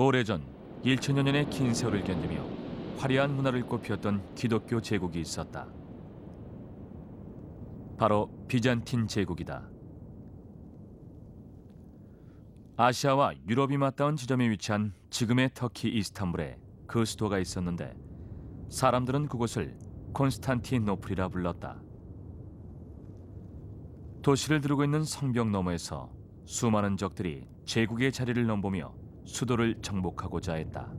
오래전 1000여 년의 긴 세월을 견디며 화려한 문화를 꽃피웠던 기독교 제국이 있었다. 바로 비잔틴 제국이다. 아시아와 유럽이 맞닿은 지점에 위치한 지금의 터키 이스탄불에 그 수도가 있었는데 사람들은 그곳을 콘스탄티노플이라 불렀다. 도시를 두르고 있는 성벽 너머에서 수많은 적들이 제국의 자리를 넘보며 수도를 정복하고자 했다.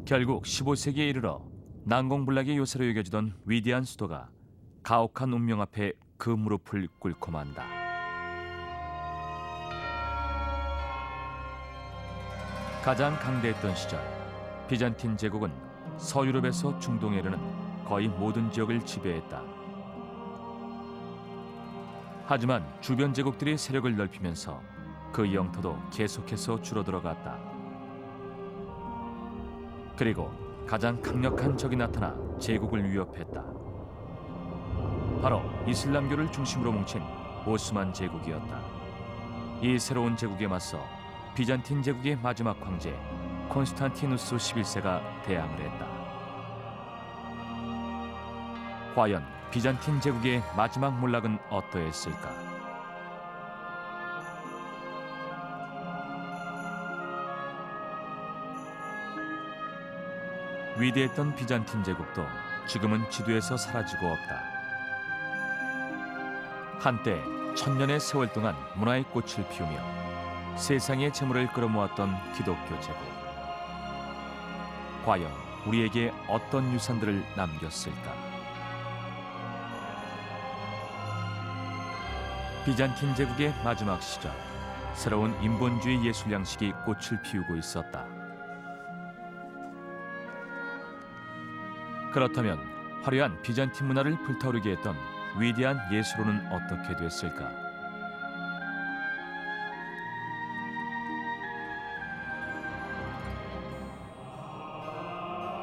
결국 15세기에 이르러 난공불락의 요새로 여겨지던 위대한 수도가 가혹한 운명 앞에 그 무릎을 꿇고 만다. 가장 강대했던 시절, 비잔틴 제국은 서유럽에서 중동에 이르는 거의 모든 지역을 지배했다. 하지만 주변 제국들이 세력을 넓히면서 그 영토도 계속해서 줄어들어갔다. 그리고 가장 강력한 적이 나타나 제국을 위협했다. 바로 이슬람교를 중심으로 뭉친 오스만 제국이었다. 이 새로운 제국에 맞서 비잔틴 제국의 마지막 황제 콘스탄티누스 11세가 대항을 했다. 과연 비잔틴 제국의 마지막 몰락은 어떠했을까? 위대했던 비잔틴 제국도 지금은 지도에서 사라지고 없다. 한때 1000년의 세월 동안 문화의 꽃을 피우며 세상의 재물을 끌어모았던 기독교 제국. 과연 우리에게 어떤 유산들을 남겼을까? 비잔틴 제국의 마지막 시절, 새로운 인본주의 예술 양식이 꽃을 피우고 있었다. 그렇다면 화려한 비잔틴 문화를 불타오르게 했던 위대한 예술로는 어떻게 됐을까?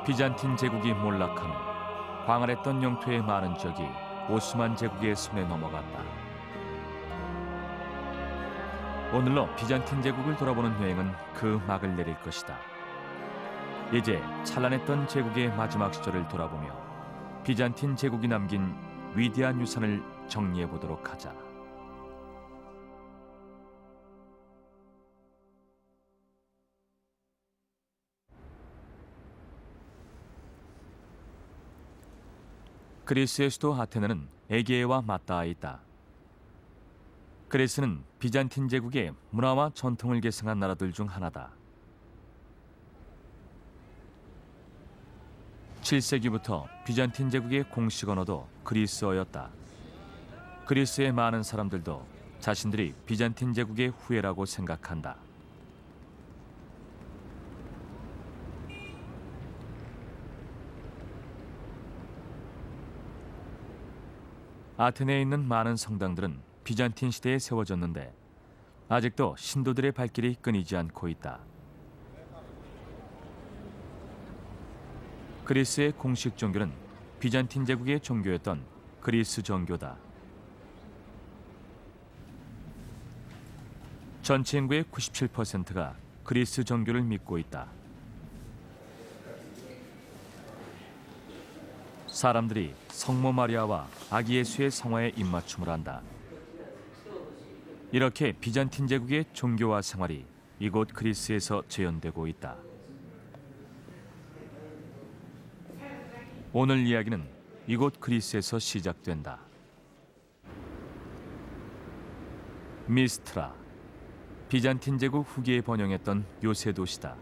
비잔틴 제국이 몰락한 후 광활했던 영토의 많은 지역이 오스만 제국의 손에 넘어갔다. 오늘로 비잔틴 제국을 돌아보는 여행은 그 막을 내릴 것이다. 이제 찬란했던 제국의 마지막 시절을 돌아보며 비잔틴 제국이 남긴 위대한 유산을 정리해 보도록 하자. 그리스의 수도 아테네는 에게해와 맞닿아 있다. 그리스는 비잔틴 제국의 문화와 전통을 계승한 나라들 중 하나다. 7세기부터 비잔틴 제국의 공식 언어도 그리스어였다. 그리스의 많은 사람들도 자신들이 비잔틴 제국의 후예라고 생각한다. 아테네에 있는 많은 성당들은 비잔틴 시대에 세워졌는데 아직도 신도들의 발길이 끊이지 않고 있다. 그리스의 공식 종교는 비잔틴 제국의 종교였던 그리스 정교다. 전체 인구의 97%가 그리스 정교를 믿고 있다. 사람들이 성모 마리아와 아기 예수의 성화에 입맞춤을 한다. 이렇게 비잔틴 제국의 종교와 생활이 이곳 그리스에서 재현되고 있다. 오늘 이야기는 이곳 그리스에서 시작된다. 미스트라, 비잔틴 제국 후기에 번영했던 요새 도시다.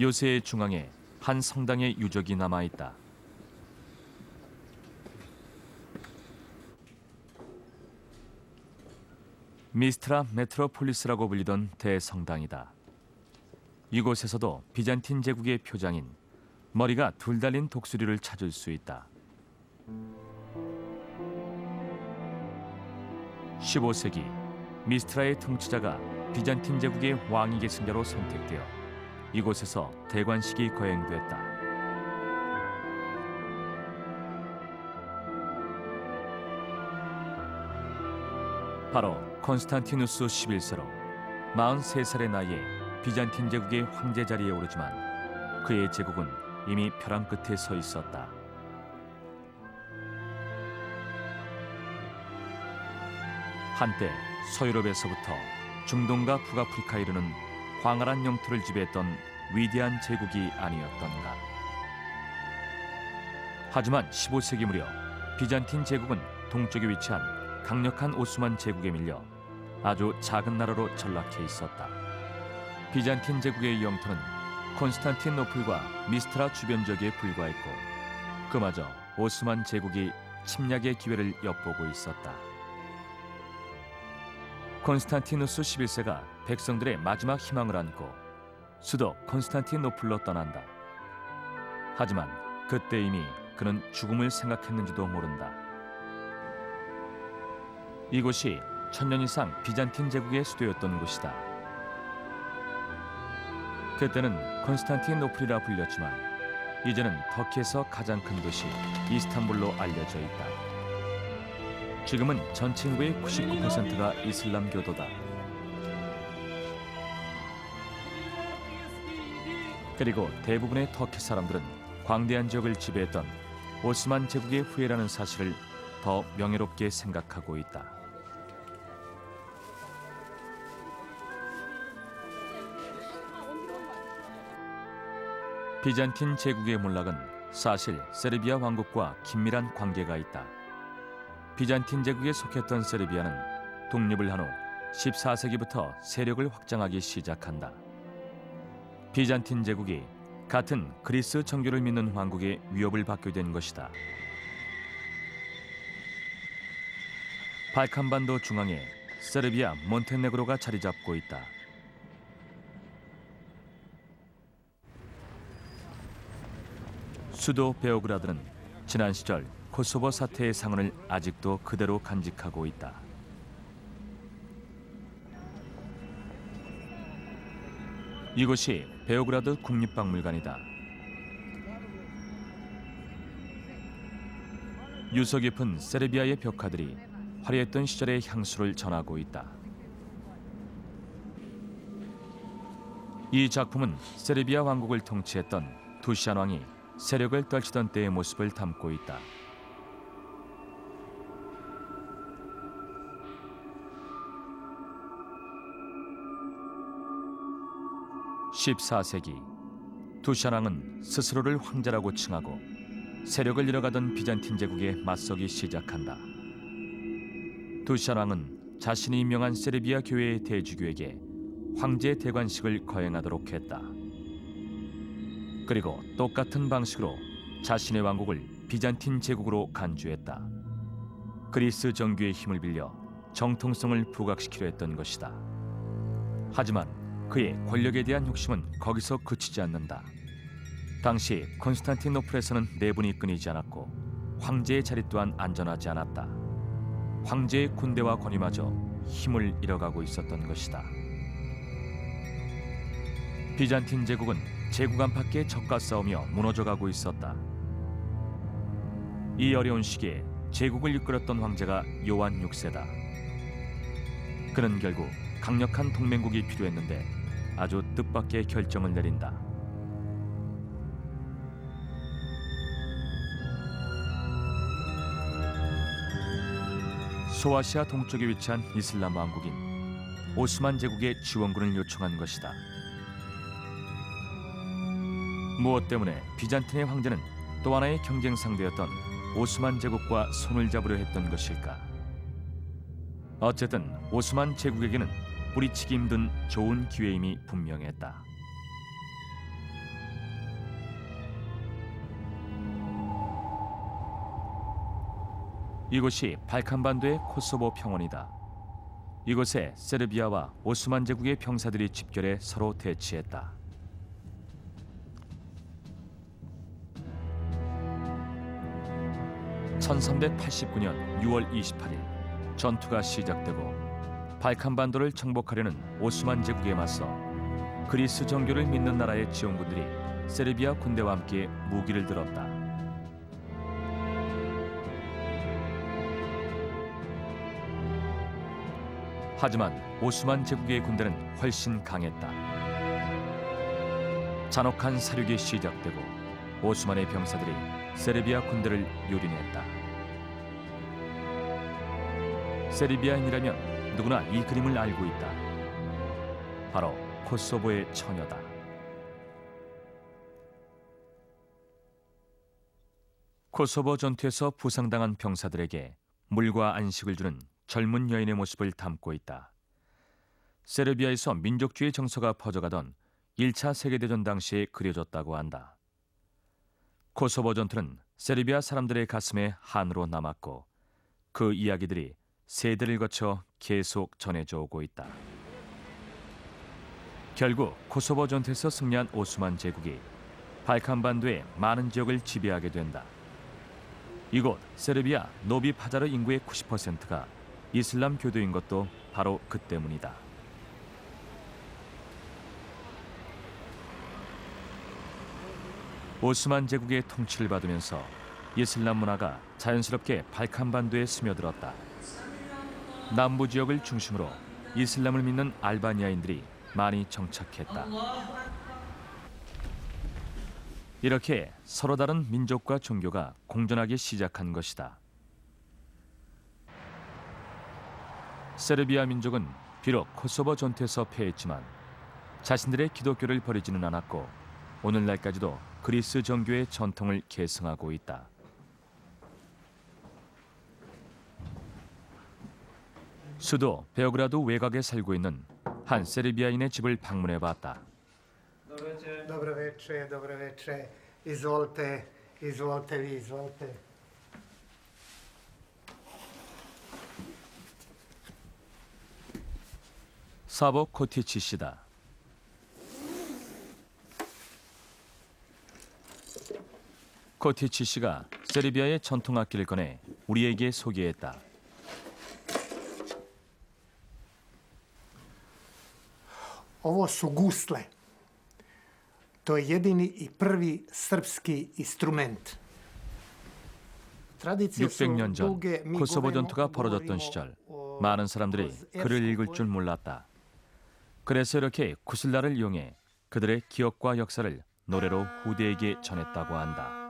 요새의 중앙에 한 성당의 유적이 남아있다. 미스트라 메트로폴리스라고 불리던 대성당이다. 이곳에서도 비잔틴 제국의 표장인 머리가 둘 달린 독수리를 찾을 수 있다. 15세기 미스트라의 통치자가 비잔틴 제국의 왕위 계승자로 선택되어 이곳에서 대관식이 거행됐다. 바로 콘스탄티누스 11세로 43살의 나이에 비잔틴 제국의 황제 자리에 오르지만 그의 제국은 이미 벼랑 끝에 서 있었다. 한때 서유럽에서부터 중동과 북아프리카에 이르는 광활한 영토를 지배했던 위대한 제국이 아니었던가. 하지만 15세기 무렵 비잔틴 제국은 동쪽에 위치한 강력한 오스만 제국에 밀려 아주 작은 나라로 전락해 있었다. 비잔틴 제국의 영토는 콘스탄티노플과 미스트라 주변 지역에 불과했고 그마저 오스만 제국이 침략의 기회를 엿보고 있었다. 콘스탄티누스 11세가 백성들의 마지막 희망을 안고 수도 콘스탄티노플로 떠난다. 하지만 그때 이미 그는 죽음을 생각했는지도 모른다. 이곳이 천년 이상 비잔틴 제국의 수도였던 곳이다. 그때는 콘스탄티노플이라 불렸지만 이제는 터키에서 가장 큰 도시 이스탄불로 알려져 있다. 지금은 전체 인구의 99%가 이슬람교도다. 그리고 대부분의 터키 사람들은 광대한 지역을 지배했던 오스만 제국의 후예라는 사실을 더 명예롭게 생각하고 있다. 비잔틴 제국의 몰락은 사실 세르비아 왕국과 긴밀한 관계가 있다. 비잔틴 제국에 속했던 세르비아는 독립을 한 후 14세기부터 세력을 확장하기 시작한다. 비잔틴 제국이 같은 그리스 정교를 믿는 왕국의 위협을 받게 된 것이다. 발칸반도 중앙에 세르비아 몬테네그로가 자리 잡고 있다. 수도 베오그라드는 지난 시절 코소보 사태의 상흔을 아직도 그대로 간직하고 있다. 이곳이 베오그라드 국립박물관이다. 유서 깊은 세르비아의 벽화들이 화려했던 시절의 향수를 전하고 있다. 이 작품은 세르비아 왕국을 통치했던 두시안 왕이 세력을 떨치던 때의 모습을 담고 있다. (14세기) 두시안 왕은 스스로를 황제라고 칭하고 세력을 잃어가던 비잔틴 제국에 맞서기 시작한다. 두시안 왕은 자신이 임명한 세르비아 교회의 대주교에게 황제 대관식을 거행하도록 했다. 그리고 똑같은 방식으로 자신의 왕국을 비잔틴 제국으로 간주했다. 그리스 정교의 힘을 빌려 정통성을 부각시키려 했던 것이다. 하지만 그의 권력에 대한 욕심은 거기서 그치지 않는다. 당시 콘스탄티노플에서는 내분이 끊이지 않았고 황제의 자리 또한 안전하지 않았다. 황제의 군대와 권위마저 힘을 잃어가고 있었던 것이다. 비잔틴 제국은 제국 안팎의 적과 싸우며 무너져가고 있었다. 이 어려운 시기에 제국을 이끌었던 황제가 요한 6세다. 그는 결국 강력한 동맹국이 필요했는데 아주 뜻밖의 결정을 내린다. 소아시아 동쪽에 위치한 이슬람 왕국인 오스만 제국의 지원군을 요청한 것이다. 무엇 때문에 비잔틴의 황제는 또 하나의 경쟁 상대였던 오스만 제국과 손을 잡으려 했던 것일까? 어쨌든 오스만 제국에게는 뿌리치기 힘든 좋은 기회임이 분명했다. 이곳이 발칸반도의 코소보 평원이다. 이곳에 세르비아와 오스만 제국의 병사들이 집결해 서로 대치했다. (1389년 6월 28일) 전투가 시작되고 발칸반도를 정복하려는 오스만 제국에 맞서 그리스 정교를 믿는 나라의 지원군들이 세르비아 군대와 함께 무기를 들었다. 하지만 오스만 제국의 군대는 훨씬 강했다. 잔혹한 사륙이 시작되고 오스만의 병사들이 세르비아 군대를 유린했다. 세르비아인이라면 누구나 이 그림을 알고 있다. 바로 코소보의 처녀다. 코소보 전투에서 부상당한 병사들에게 물과 안식을 주는 젊은 여인의 모습을 담고 있다. 세르비아에서 민족주의 정서가 퍼져가던 1차 세계대전 당시에 그려졌다고 한다. 코소보 전투는 세르비아 사람들의 가슴에 한으로 남았고 그 이야기들이 세대를 거쳐 계속 전해져 오고 있다. 결국 코소보 전투에서 승리한 오스만 제국이 발칸반도의 많은 지역을 지배하게 된다. 이곳 세르비아 노비 파자르 인구의 90%가 이슬람 교도인 것도 바로 그 때문이다. 오스만 제국의 통치를 받으면서 이슬람 문화가 자연스럽게 발칸반도에 스며들었다. 남부 지역을 중심으로 이슬람을 믿는 알바니아인들이 많이 정착했다. 이렇게 서로 다른 민족과 종교가 공존하기 시작한 것이다. 세르비아 민족은 비록 코소보 전투에서 패했지만 자신들의 기독교를 버리지는 않았고 오늘날까지도 그리스 정교의 전통을 계승하고 있다. 수도 베오그라드 외곽에 살고 있는 한 세르비아인의 집을 방문해 봤다. Dobro večer, dobro večer. Izvolite, izvolite vi, izvolite. 사보 코티치 씨다. 코티치 씨가 세르비아의 전통 악기를 꺼내 우리에게 소개했다. Ovo su gusle. To je jedini i prvi srpski instrument. 600년 전 코소보 전투가 벌어졌던 시절 많은 사람들이 글을 읽을 줄 몰랐다. 그래서 이렇게 구슬라를 이용해 그들의 기억과 역사를 노래로 후대에게 전했다고 한다.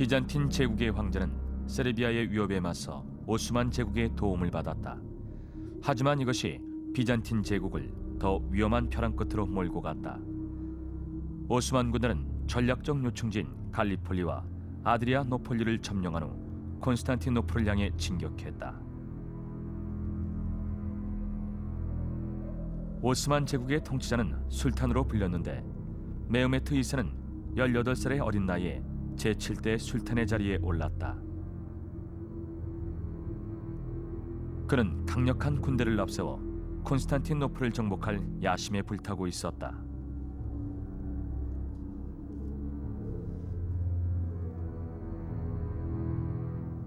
비잔틴 제국의 황제는 세르비아의 위협에 맞서 오스만 제국의 도움을 받았다. 하지만 이것이 비잔틴 제국을 더 위험한 벼랑 끝으로 몰고 갔다. 오스만 군대는 전략적 요충지인 갈리폴리와 아드리아노폴리를 점령한 후 콘스탄티노플을 향해 진격했다. 오스만 제국의 통치자는 술탄으로 불렸는데 메흐메트 2세는 18살의 어린 나이에 제7대 술탄의 자리에 올랐다. 그는 강력한 군대를 앞세워 콘스탄티노플을 정복할 야심에 불타고 있었다.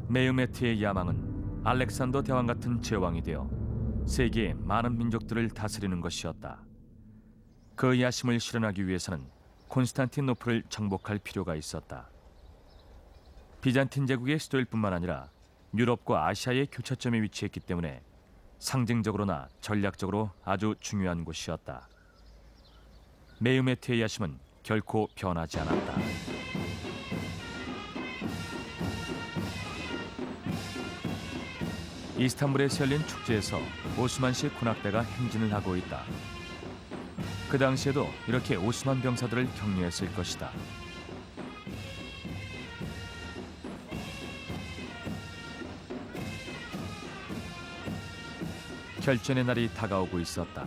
메흐메트의 야망은 알렉산더 대왕 같은 제왕이 되어 세계의 많은 민족들을 다스리는 것이었다. 그 야심을 실현하기 위해서는 콘스탄티노플을 정복할 필요가 있었다. 비잔틴 제국의 수도일 뿐만 아니라 유럽과 아시아의 교차점에 위치했기 때문에 상징적으로나 전략적으로 아주 중요한 곳이었다. 메흐메트의 야심은 결코 변하지 않았다. 이스탄불에서 열린 축제에서 오스만시 군악대가 행진을 하고 있다. 그 당시에도 이렇게 오스만 병사들을 격려했을 것이다. 결전의 날이 다가오고 있었다.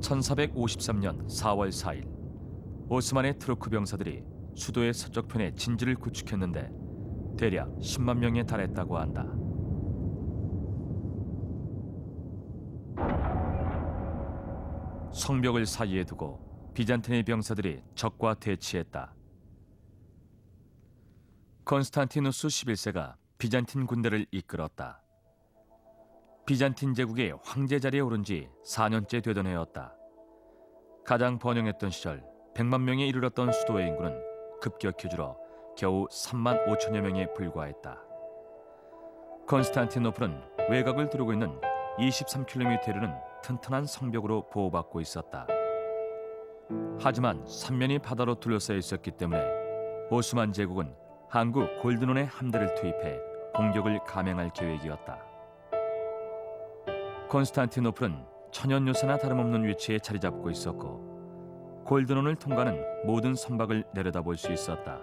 (1453년 4월 4일) 오스만의 트루크 병사들이 수도의 서쪽편에 진지를 구축했는데 대략 10만 명에 달했다고 한다. 성벽을 사이에 두고 비잔틴의 병사들이 적과 대치했다. 콘스탄티누스 11세가 비잔틴 군대를 이끌었다. 비잔틴 제국의 황제 자리에 오른 지 4년째 되던 해였다. 가장 번영했던 시절 100만 명에 이르렀던 수도의 인구는 급격히 줄어 겨우 3만 5천여 명에 불과했다. 콘스탄티노플은 외곽을 두르고 있는 23km에 이르는 튼튼한 성벽으로 보호받고 있었다. 하지만 삼면이 바다로 둘러싸여 있었기 때문에 오스만 제국은 항구 골드논의 함대를 투입해 공격을 감행할 계획이었다. 콘스탄티노플은 천연 요새나 다름없는 위치에 자리 잡고 있었고 골드논을 통과하는 모든 선박을 내려다볼 수 있었다.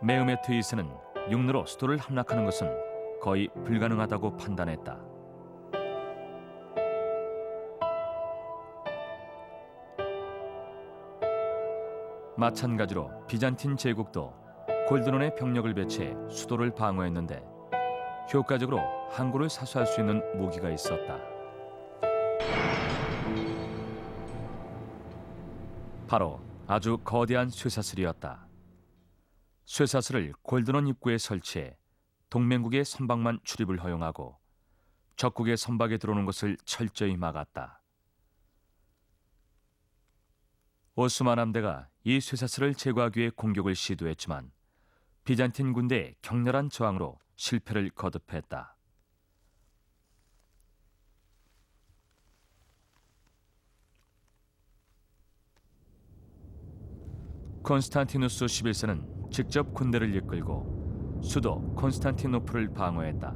메흐메트 2세는 육로로 수도를 함락하는 것은 거의 불가능하다고 판단했다. 마찬가지로 비잔틴 제국도 골드논의 병력을 배치해 수도를 방어했는데 효과적으로 항구를 사수할 수 있는 무기가 있었다. 바로 아주 거대한 쇠사슬이었다. 쇠사슬을 골드논 입구에 설치해 동맹국의 선박만 출입을 허용하고 적국의 선박에 들어오는 것을 철저히 막았다. 오스만 함대가 이 쇠사슬을 제거하기 위해 공격을 시도했지만 비잔틴 군대의 격렬한 저항으로 실패를 거듭했다. 콘스탄티누스 11세는 직접 군대를 이끌고 수도 콘스탄티노플을 방어했다.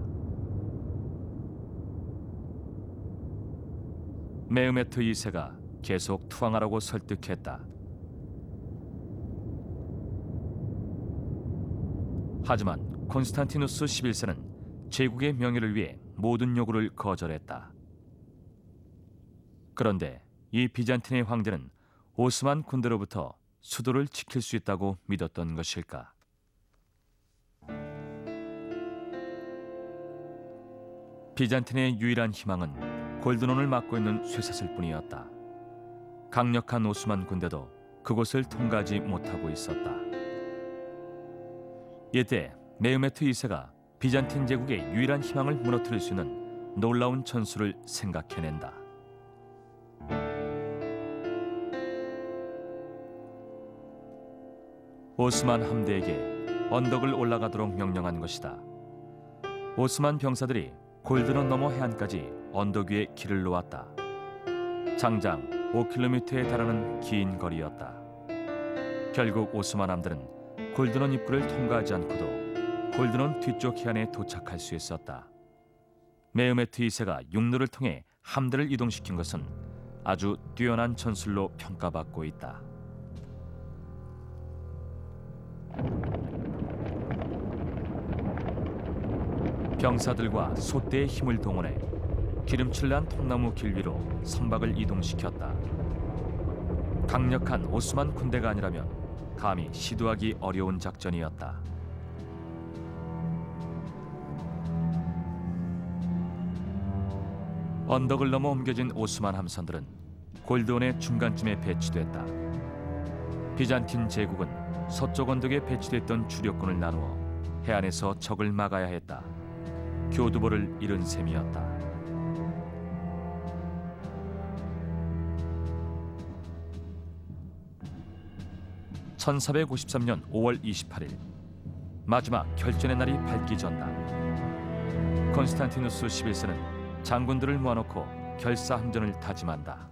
메흐메트 2세가 계속 투항하라고 설득했다. 하지만 콘스탄티누스 11세는 제국의 명예를 위해 모든 요구를 거절했다. 그런데 이 비잔틴의 황제는 오스만 군대로부터 수도를 지킬 수 있다고 믿었던 것일까? 비잔틴의 유일한 희망은 골드논을 막고 있는 쇠사슬뿐이었다. 강력한 오스만 군대도 그곳을 통과하지 못하고 있었다. 이때 메흐메트 2세가 비잔틴 제국의 유일한 희망을 무너뜨릴 수 있는 놀라운 전술을 생각해낸다. 오스만 함대에게 언덕을 올라가도록 명령한 것이다. 오스만 병사들이 골드논 너머 해안까지 언덕 위에 길을 놓았다. 장장 5km에 달하는 긴 거리였다. 결국 오스만 함대는 골드논 입구를 통과하지 않고도 골드논 뒤쪽 해안에 도착할 수 있었다. 메흐메트 2세가 육로를 통해 함대를 이동시킨 것은 아주 뛰어난 전술로 평가받고 있다. 병사들과 소떼의 힘을 동원해 기름칠 난 통나무 길 위로 선박을 이동시켰다. 강력한 오스만 군대가 아니라면 감히 시도하기 어려운 작전이었다. 언덕을 넘어 옮겨진 오스만 함선들은 골드논의 중간쯤에 배치됐다. 비잔틴 제국은 서쪽 언덕에 배치됐던 주력군을 나누어 해안에서 적을 막아야 했다. 교두보를 잃은 셈이었다. (1453년 5월 28일) 마지막 결전의 날이 밝기 전날, 콘스탄티누스 11세는 장군들을 모아놓고 결사항전을 다짐한다.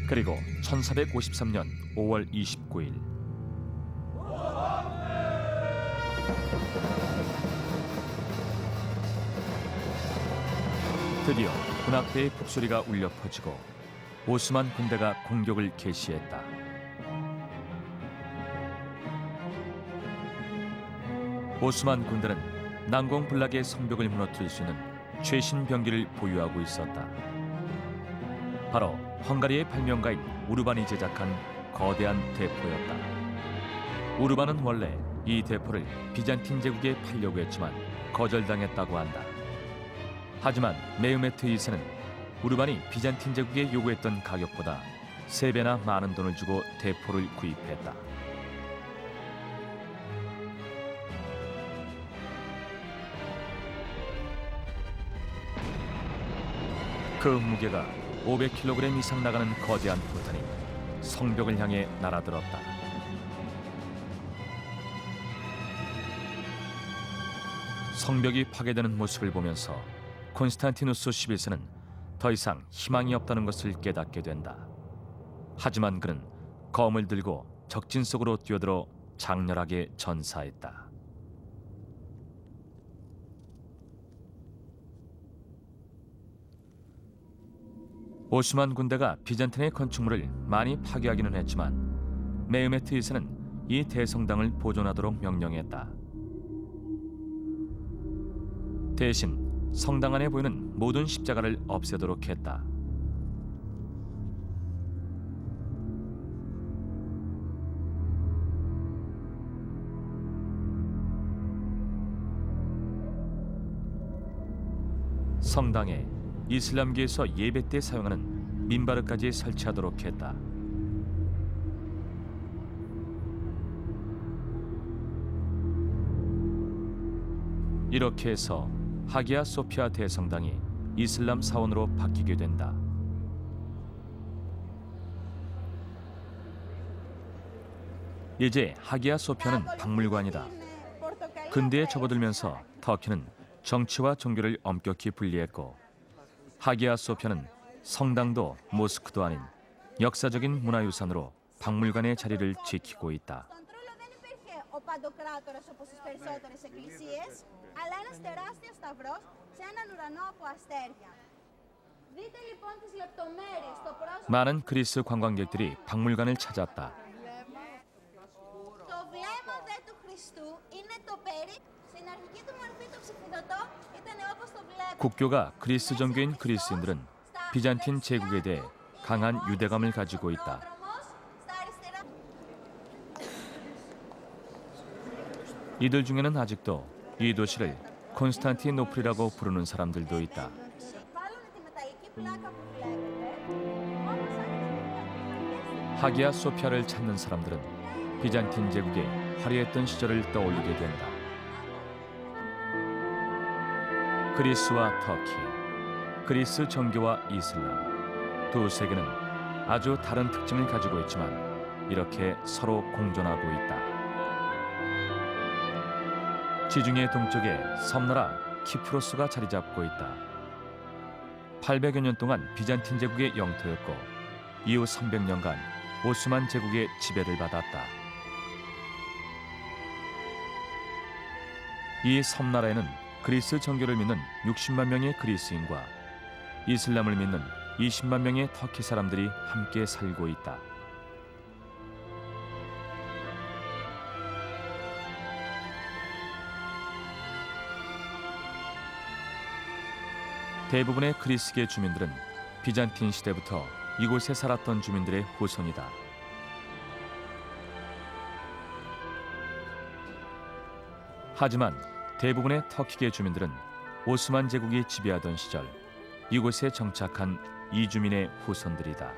그리고 1453년 5월 29일 드디어 군악대의 북소리가 울려 퍼지고 오스만 군대가 공격을 개시했다. 오스만 군대는 난공불락의 성벽을 무너뜨릴 수 있는 최신 병기를 보유하고 있었다. 바로 헝가리의 발명가인 우르반이 제작한 거대한 대포였다. 우르반은 원래 이 대포를 비잔틴 제국에 팔려고 했지만 거절당했다고 한다. 하지만 메흐메트 2세는 우르반이 비잔틴 제국에 요구했던 가격보다 3배나 많은 돈을 주고 대포를 구입했다. 그 무게가 500kg 이상 나가는 거대한 포탄이 성벽을 향해 날아들었다. 성벽이 파괴되는 모습을 보면서 콘스탄티누스 11세는 더 이상 희망이 없다는 것을 깨닫게 된다. 하지만 그는 검을 들고 적진 속으로 뛰어들어 장렬하게 전사했다. 오스만 군대가 비잔틴의 건축물을 많이 파괴하기는 했지만 메흐메트 2세는 이 대성당을 보존하도록 명령했다. 대신 성당 안에 보이는 모든 십자가를 없애도록 했다. 성당에 이슬람교에서 예배 때 사용하는 민바르까지 설치하도록 했다. 이렇게 해서 하기야 소피아 대성당이 이슬람 사원으로 바뀌게 된다. 이제 하기야 소피아는 박물관이다. 근대에 접어들면서 터키는 정치와 종교를 엄격히 분리했고, 하기야 소피아는 성당도 모스크도 아닌 역사적인 문화유산으로 박물관의 자리를 지키고 있다. Ο Παντοκράτορας όπως τις περισσότερες εκκλησίες, αλλά ένας τεράστιος σταυρός σε έναν ουρανό από αστέρια. Δείτε λοιπόν τις λεπτομέρειες στο πρόσωπο. 많은 그리스 관광객들이 박물관을 찾았다. Το βλέμμα δε του Χριστού είναι το στην αρχική του μορφή το ψηφιδωτό ήταν όπως το βλέπετε. 국교가 그리스 정교인 그리스인들은 비잔틴 제국에 대해 강한 유대감을 가지고 있다. Στα αριστερά. 이들 중에는 아직도 이 도시를 콘스탄티노플이라고 부르는 사람들도 있다. Βάλουν τη μεταλλική πλάκα που βλέπετε. Όμως αν 하기야 소피아를 찾는 사람들은 비잔틴 제국의 화려했던 시절을 떠올리게 된다. 그리스와 터키, 그리스 정교와 이슬람, 두 세계는 아주 다른 특징을 가지고 있지만 이렇게 서로 공존하고 있다. 지중해 동쪽에 섬나라 키프로스가 자리 잡고 있다. 800여 년 동안 비잔틴 제국의 영토였고 이후 300년간 오스만 제국의 지배를 받았다. 이 섬나라에는 그리스 정교를 믿는 60만 명의 그리스인과 이슬람을 믿는 20만 명의 터키 사람들이 함께 살고 있다. 대부분의 그리스계 주민들은 비잔틴 시대부터 이곳에 살았던 주민들의 후손이다. 하지만 대부분의 터키계 주민들은 오스만 제국이 지배하던 시절 이곳에 정착한 이주민의 후손들이다.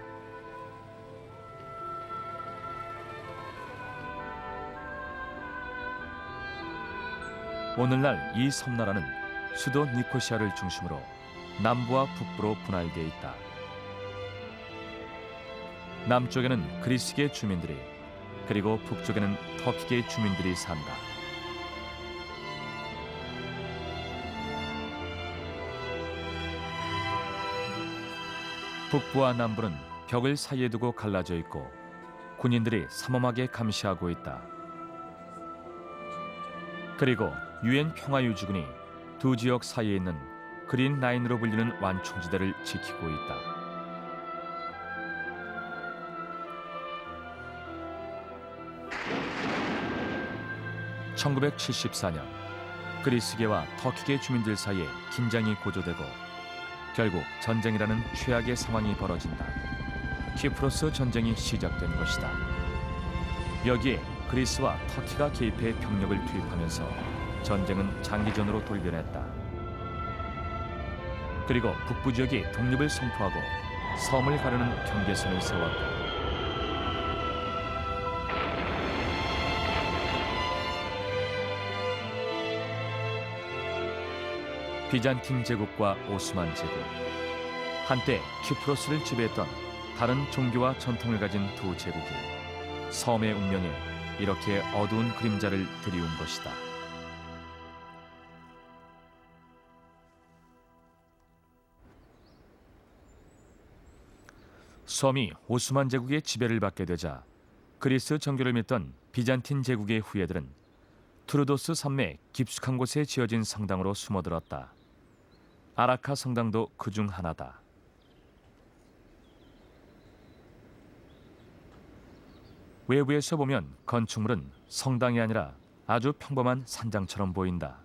오늘날 이 섬나라는 수도 니코시아를 중심으로 남부와 북부로 분할되어 있다. 남쪽에는 그리스계 주민들이, 그리고 북쪽에는 터키계 주민들이 산다. 북부와 남부는 벽을 사이에 두고 갈라져 있고 군인들이 삼엄하게 감시하고 있다. 그리고 유엔 평화유지군이 두 지역 사이에 있는 그린 라인으로 불리는 완충지대를 지키고 있다. (1974년) 그리스계와 터키계 주민들 사이에 긴장이 고조되고 결국 전쟁이라는 최악의 상황이 벌어진다. 키프로스 전쟁이 시작된 것이다. 여기에 그리스와 터키가 개입해 병력을 투입하면서 전쟁은 장기전으로 돌변했다. 그리고 북부 지역이 독립을 선포하고 섬을 가르는 경계선을 세웠다. 비잔틴 제국과 오스만 제국, 한때 키프로스를 지배했던 다른 종교와 전통을 가진 두 제국이 섬의 운명에 이렇게 어두운 그림자를 들이운 것이다. 섬이 오스만 제국의 지배를 받게 되자 그리스 정교를 믿던 비잔틴 제국의 후예들은 트루도스 산맥 깊숙한 곳에 지어진 성당으로 숨어들었다. 아라카 성당도 그중 하나다. 외부에서 보면 건축물은 성당이 아니라 아주 평범한 산장처럼 보인다.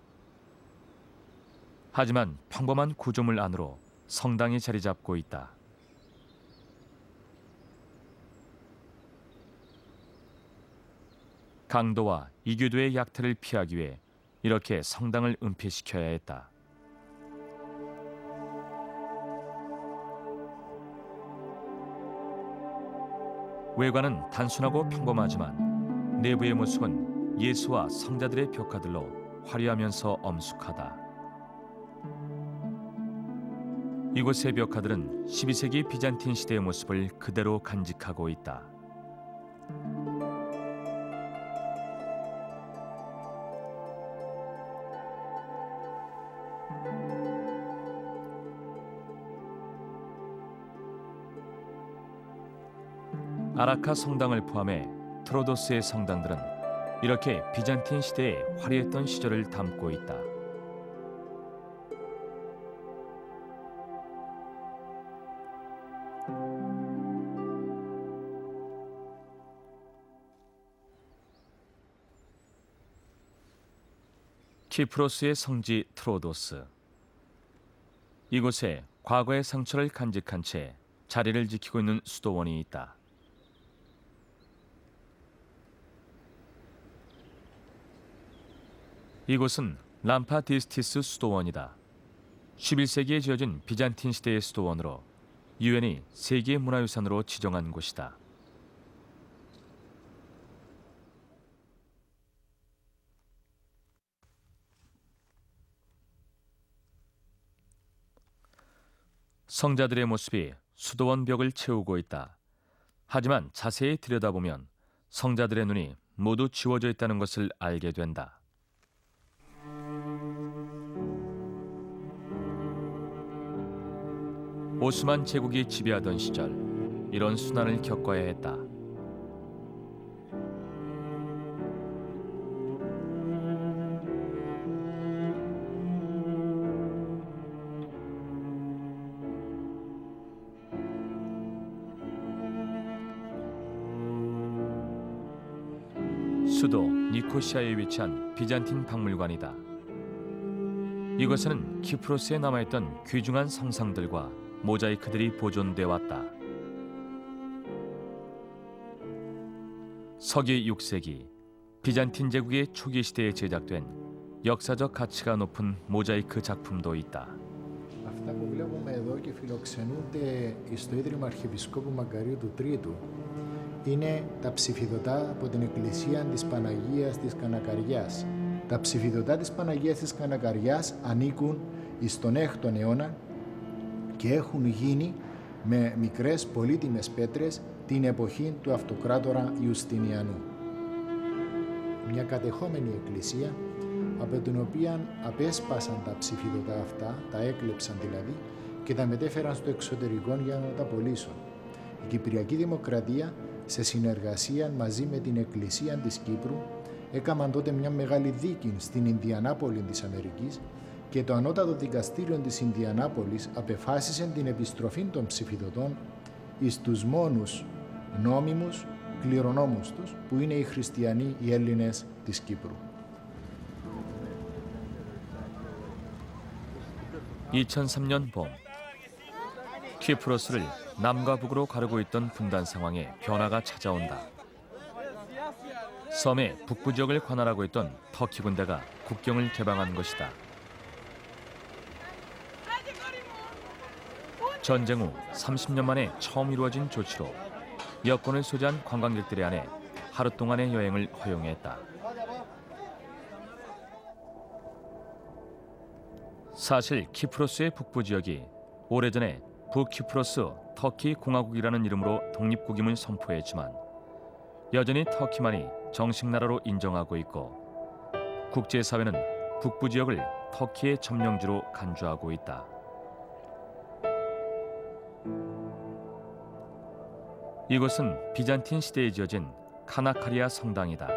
하지만 평범한 구조물 안으로 성당이 자리 잡고 있다. 강도와 이교도의 약탈을 피하기 위해 이렇게 성당을 은폐시켜야 했다. 외관은 단순하고 평범하지만 내부의 모습은 예수와 성자들의 벽화들로 화려하면서 엄숙하다. 이곳의 벽화들은 12세기 비잔틴 시대의 모습을 그대로 간직하고 있다. 아라카 성당을 포함해 트로도스의 성당들은 이렇게 비잔틴 시대의 화려했던 시절을 담고 있다. 키프로스의 성지 트로도스. 이곳에 과거의 상처를 간직한 채 자리를 지키고 있는 수도원이 있다. 이곳은 람파디스티스 수도원이다. 11세기에 지어진 비잔틴 시대의 수도원으로 유엔이 세계 문화유산으로 지정한 곳이다. 성자들의 모습이 수도원 벽을 채우고 있다. 하지만 자세히 들여다보면 성자들의 눈이 모두 지워져 있다는 것을 알게 된다. 오스만 제국이 지배하던 시절 이런 순환을 겪어야 했다. 수도 니코시아에 위치한 비잔틴 박물관이다. 이곳에는 키프로스에 남아있던 귀중한 성상들과 모자이크들이 보존되어 왔다. 서기 6세기 비잔틴 제국의 초기 시대에 제작된 역사적 가치가 높은 모자이크 작품도 있다. Αυτά που βλέπουμε εδώ και φιλοξενούνται στο Ίδρυμα Αρχιεπισκόπου Μακαρίου του Τρίτου είναι τα ψηφιδωτά από την Εκκλησία της Παναγίας της Κανακαριάς. Τα ψηφιδωτά της Παναγίας της Κανακαριάς ανήκουν στον 6ο αιώνα και έχουν γίνει με μικρές πολύτιμες πέτρες την εποχή του αυτοκράτορα Ιουστινιανού. Μια κατεχόμενη εκκλησία από την οποία απέσπασαν τα ψηφιδωτά αυτά, τα έκλεψαν δηλαδή και τα μετέφεραν στο εξωτερικό για να τα πωλήσουν. Η Κυπριακή Δημοκρατία, σε συνεργασία μαζί με την Εκκλησία της Κύπρου, έκαναν τότε μια μεγάλη δίκη στην Ινδιανάπολη της Αμερικής και το Ανώτατο Δικαστήριο της Ινδιανάπολης απεφάσισε την επιστροφή των ψηφιδωτών εις τους μόνους νόμιμους κληρονόμους τους, που είναι οι χριστιανοί, οι Έλληνες της Κύπρου. 2003년 봄, 키프로스를 남과 북으로 가르고 있던 분단 상황에 변화가 찾아온다. 섬의 북부 지역을 관할하고 있던 터키 군대가 국경을 개방한 것이다. 전쟁 후 30년 만에 처음 이루어진 조치로 여권을 소지한 관광객들에 한해 하루 동안의 여행을 허용했다. 사실 키프로스의 북부 지역이 오래전에 북키프로스 터키 공화국이라는 이름으로 독립국임을 선포했지만 여전히 터키만이 정식 나라로 인정하고 있고 국제사회는 북부 지역을 터키의 점령지로 간주하고 있다. 이곳은 비잔틴 시대에 지어진 카나카리아 성당이다.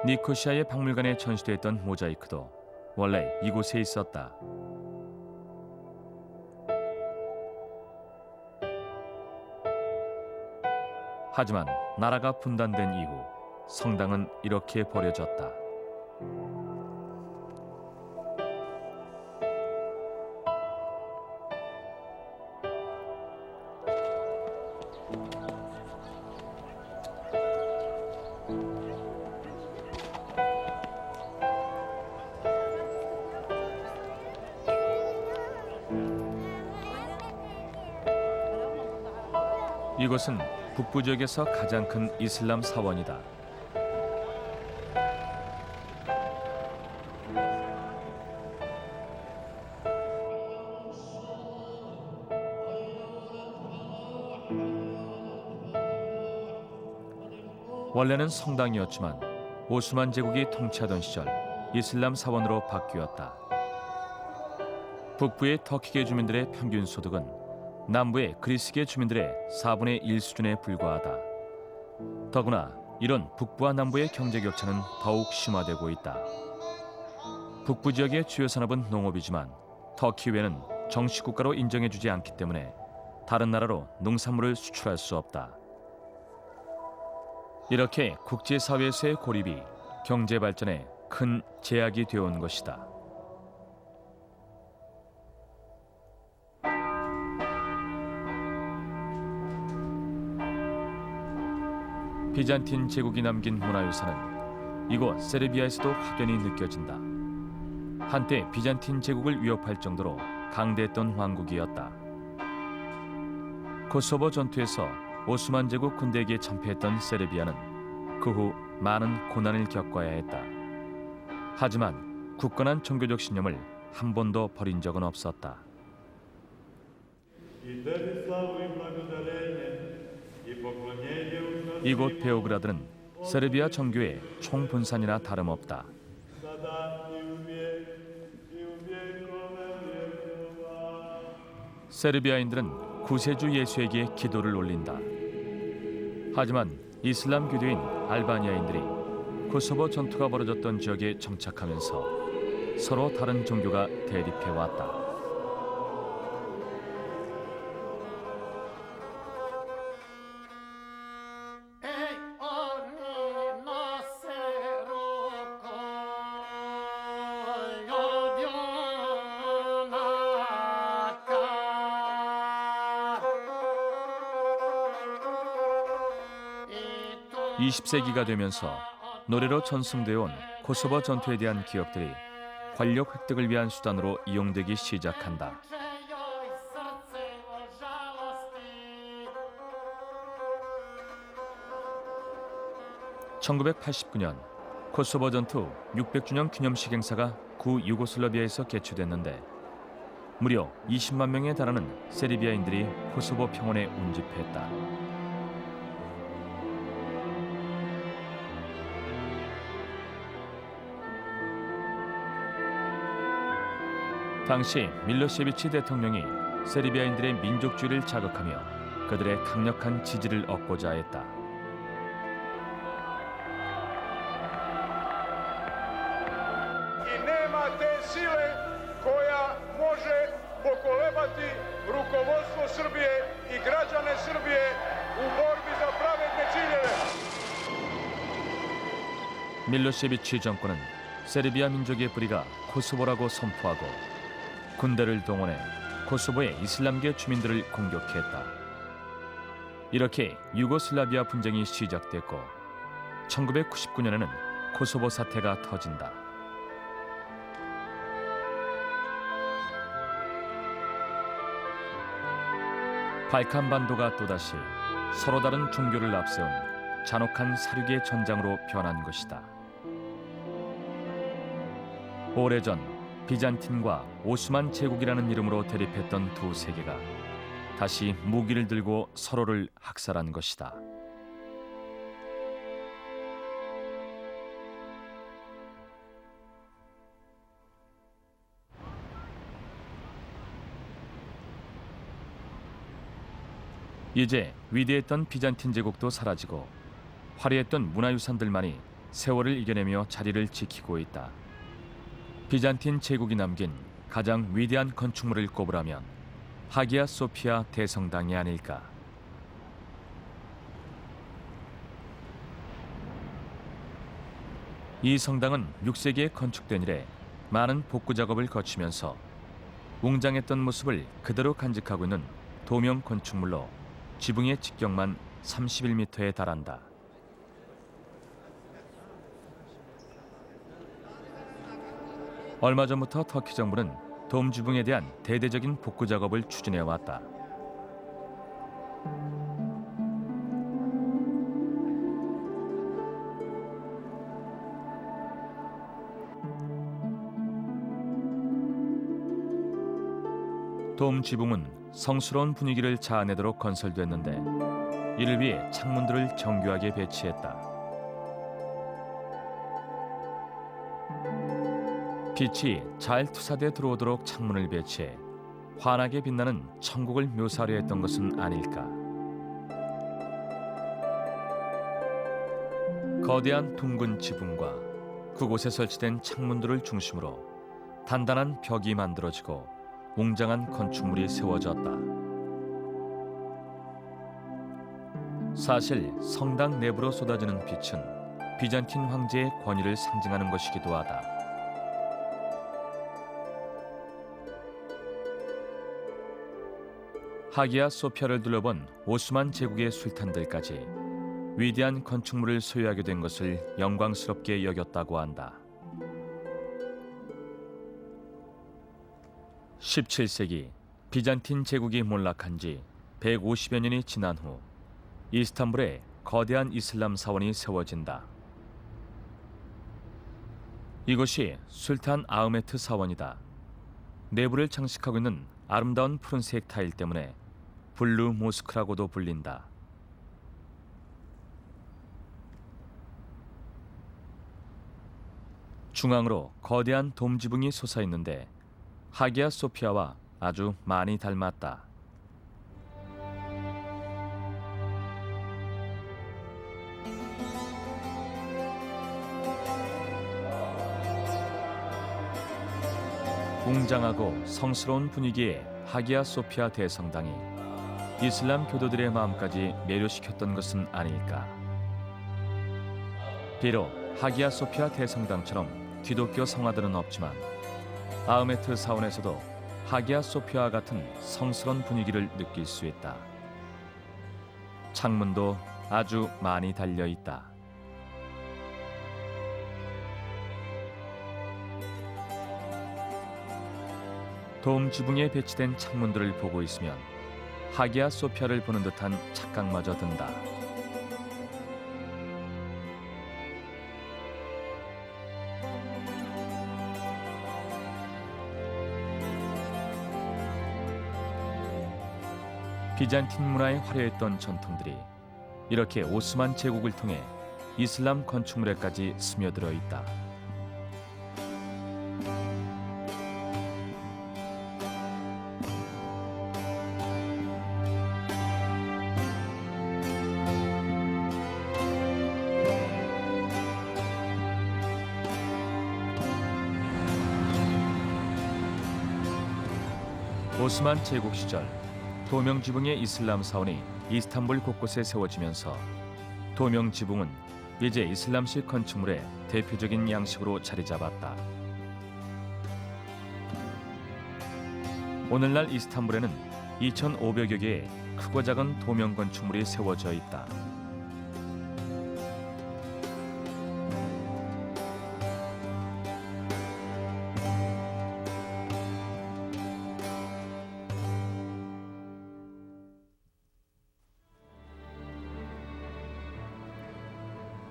니코시아의 박물관에 전시됐던 모자이크도 원래 이곳에 있었다. 하지만 나라가 분단된 이후 성당은 이렇게 버려졌다. 이곳은 북부 지역에서 가장 큰 이슬람 사원이다. 원래는 성당이었지만 오스만 제국이 통치하던 시절 이슬람 사원으로 바뀌었다. 북부의 터키계 주민들의 평균 소득은 남부의 그리스계 주민들의 4분의 1 수준에 불과하다. 더구나 이런 북부와 남부의 경제 격차는 더욱 심화되고 있다. 북부 지역의 주요 산업은 농업이지만 터키 외는 정식 국가로 인정해주지 않기 때문에 다른 나라로 농산물을 수출할 수 없다. 이렇게 국제사회에서의 고립이 경제 발전에 큰 제약이 되어온 것이다. 비잔틴 제국이 남긴 문화유산은 이곳 세르비아에서도 확연히 느껴진다. 한때 비잔틴 제국을 위협할 정도로 강대했던 왕국이었다. 코소보 전투에서 오스만 제국 군대에게 참패했던 세르비아는 그 후 많은 고난을 겪어야 했다. 하지만 굳건한 종교적 신념을 한 번도 버린 적은 없었다. 이곳 베오그라드는 세르비아 정교의 총분산이나 다름없다. 세르비아인들은 구세주 예수에게 기도를 올린다. 하지만 이슬람 교도인 알바니아인들이 코소보 전투가 벌어졌던 지역에 정착하면서 서로 다른 종교가 대립해왔다. (20세기가) 되면서 노래로 전승되어 온 코소보 전투에 대한 기억들이 권력 획득을 위한 수단으로 이용되기 시작한다. 1989년 코소보 전투 600주년 기념식 행사가 구 유고슬라비아에서 개최됐는데 무려 20만 명에 달하는 세르비아인들이 코소보 평원에 운집했다. 당시 밀로세비치 대통령이 세르비아인들의 민족주의를 자극하며 그들의 강력한 지지를 얻고자 했다. I nema te sile koja može pokolebati rukovodstvo Srbije i građane Srbije u borbi za pravedne ciljeve. 밀로세비치 정권은 세르비아 민족의 뿌리가 코소보라고 선포하고 군대를 동원해 코소보의 이슬람계 주민들을 공격했다. 이렇게 유고슬라비아 분쟁이 시작됐고 1999년에는 코소보 사태가 터진다. 발칸반도가 또다시 서로 다른 종교를 앞세운 잔혹한 사륙의 전장으로 변한 것이다. 오래전 비잔틴과 오스만 제국이라는 이름으로 대립했던 두 세계가 다시 무기를 들고 서로를 학살한 것이다. 이제 위대했던 비잔틴 제국도 사라지고 화려했던 문화유산들만이 세월을 이겨내며 자리를 지키고 있다. 비잔틴 제국이 남긴 가장 위대한 건축물을 꼽으라면 하기야 소피아 대성당이 아닐까. 이 성당은 6세기에 건축된 이래 많은 복구 작업을 거치면서 웅장했던 모습을 그대로 간직하고 있는 도명 건축물로 지붕의 직경만 31m에 달한다. 얼마 전부터 터키 정부는 돔 지붕에 대한 대대적인 복구 작업을 추진해 왔다. 돔 지붕은 성스러운 분위기를 자아내도록 건설됐는데 이를 위해 창문들을 정교하게 배치했다. 빛이 잘 투사돼 들어오도록 창문을 배치해 환하게 빛나는 천국을 묘사하려 했던 것은 아닐까. 거대한 둥근 지붕과 그곳에 설치된 창문들을 중심으로 단단한 벽이 만들어지고 웅장한 건축물이 세워졌다. 사실 성당 내부로 쏟아지는 빛은 비잔틴 황제의 권위를 상징하는 것이기도 하다. 하기야 소피아를 둘러본 오스만 제국의 술탄들까지 위대한 건축물을 소유하게 된 것을 영광스럽게 여겼다고 한다. 17세기 비잔틴 제국이 몰락한 지 150여 년이 지난 후 이스탄불에 거대한 이슬람 사원이 세워진다. 이것이 술탄 아흐메트 사원이다. 내부를 장식하고 있는 아름다운 푸른색 타일 때문에 블루 모스크라고도 불린다. 중앙으로 거대한 돔 지붕이 솟아있는데 하기야 소피아와 아주 많이 닮았다. 웅장하고 성스러운 분위기의 하기야 소피아 대성당이 이슬람 교도들의 마음까지 매료시켰던 것은 아닐까. 비록 하기야 소피아 대성당처럼 기독교 성화들은 없지만 아흐메트 사원에서도 하기야 소피아와 같은 성스러운 분위기를 느낄 수 있다. 창문도 아주 많이 달려 있다. 돔 지붕에 배치된 창문들을 보고 있으면 하기야 소피아를 보는 듯한 착각마저 든다. 비잔틴 문화에 화려했던 전통들이 이렇게 오스만 제국을 통해 이슬람 건축물에까지 스며들어 있다. 오스만 제국 시절 도명지붕의 이슬람 사원이 이스탄불 곳곳에 세워지면서 도명지붕은 이제 이슬람식 건축물의 대표적인 양식으로 자리 잡았다. 오늘날 이스탄불에는 2,500여 개의 크고 작은 도명 건축물이 세워져 있다.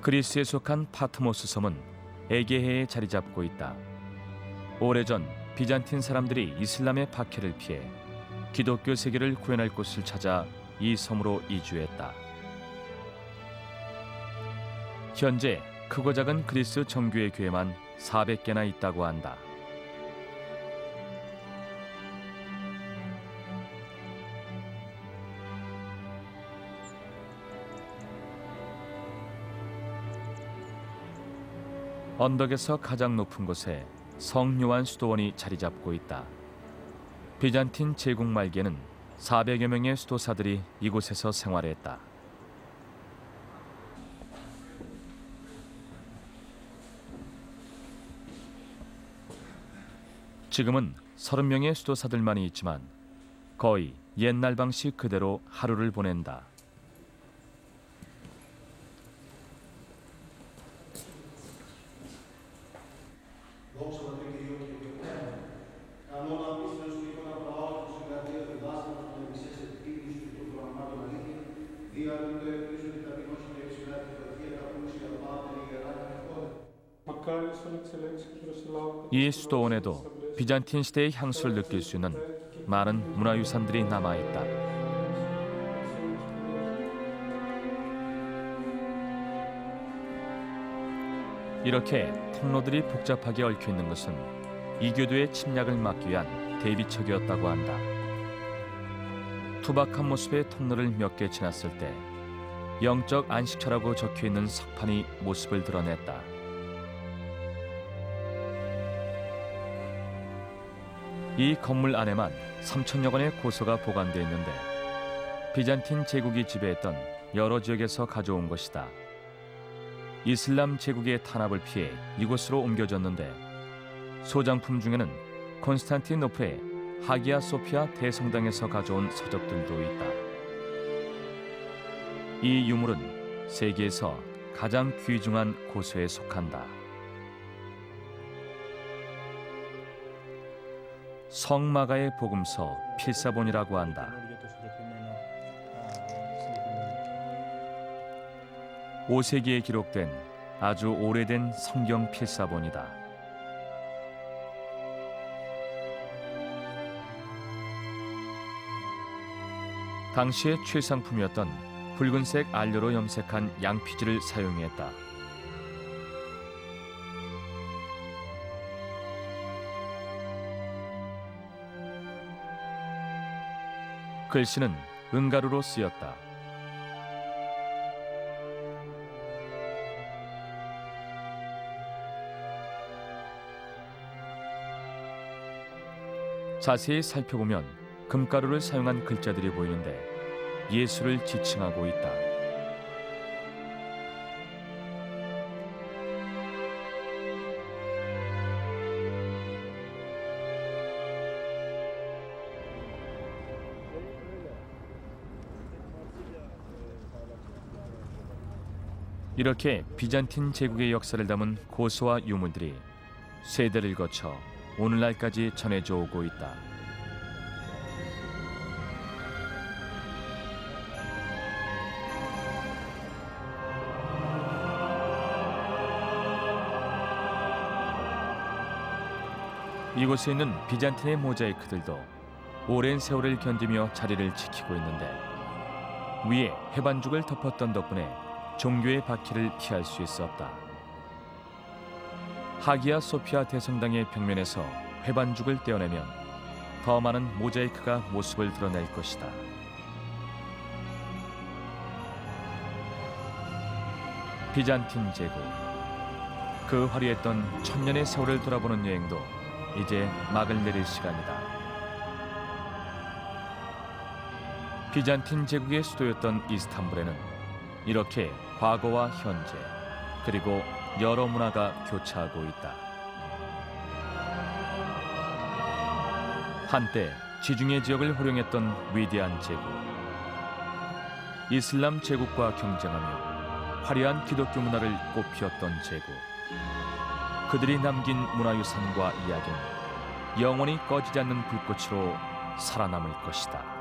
그리스에 속한 파트모스 섬은 에게해에 자리 잡고 있다. 오래전 비잔틴 사람들이 이슬람의 박해를 피해 기독교 세계를 구현할 곳을 찾아 이 섬으로 이주했다. 현재 크고 작은 그리스 정교회 교회만 400개나 있다고 한다. 언덕에서 가장 높은 곳에 성 요한 수도원이 자리 잡고 있다. 비잔틴 제국 말기에는 400여 명의 수도사들이 이곳에서 생활했다. 지금은 30명의 수도사들만이 있지만 거의 옛날 방식 그대로 하루를 보낸다. 이 수도원에도 비잔틴 시대의 향수를 느낄 수 있는 많은 문화유산들이 남아있다. 이렇게 통로들이 복잡하게 얽혀있는 것은 이교도의 침략을 막기 위한 대비책이었다고 한다. 투박한 모습의 통로를 몇 개 지났을 때 영적 안식처라고 적혀있는 석판이 모습을 드러냈다. 이 건물 안에만 3,000여 건의 고서가 보관되어 있는데 비잔틴 제국이 지배했던 여러 지역에서 가져온 것이다. 이슬람 제국의 탄압을 피해 이곳으로 옮겨졌는데 소장품 중에는 콘스탄티노플의 하기야 소피아 대성당에서 가져온 서적들도 있다. 이 유물은 세계에서 가장 귀중한 고서에 속한다. 성마가의 복음서 필사본이라고 한다. 5세기에 기록된 아주 오래된 성경 필사본이다. 당시의 최상품이었던 붉은색 알료로 염색한 양피지를 사용했다. 글씨는 은가루로 쓰였다. 자세히 살펴보면 금가루를 사용한 글자들이 보이는데 예수를 지칭하고 있다. 이렇게 비잔틴 제국의 역사를 담은 고서와 유물들이 세대를 거쳐 오늘날까지 전해져 오고 있다. 이곳에 있는 비잔틴의 모자이크들도 오랜 세월을 견디며 자리를 지키고 있는데 위에 해반죽을 덮었던 덕분에 종교의 바퀴를 피할 수 있었다. 하기야 소피아 대성당의 벽면에서 해반죽을 떼어내면 더 많은 모자이크가 모습을 드러낼 것이다. 비잔틴 제국, 그 화려했던 천년의 세월을 돌아보는 여행도 이제 막을 내릴 시간이다. 비잔틴 제국의 수도였던 이스탄불에는 이렇게 과거와 현재 그리고 여러 문화가 교차하고 있다. 한때 지중해 지역을 호령했던 위대한 제국, 이슬람 제국과 경쟁하며 화려한 기독교 문화를 꽃피웠던 제국, 그들이 남긴 문화유산과 이야기는 영원히 꺼지지 않는 불꽃으로 살아남을 것이다.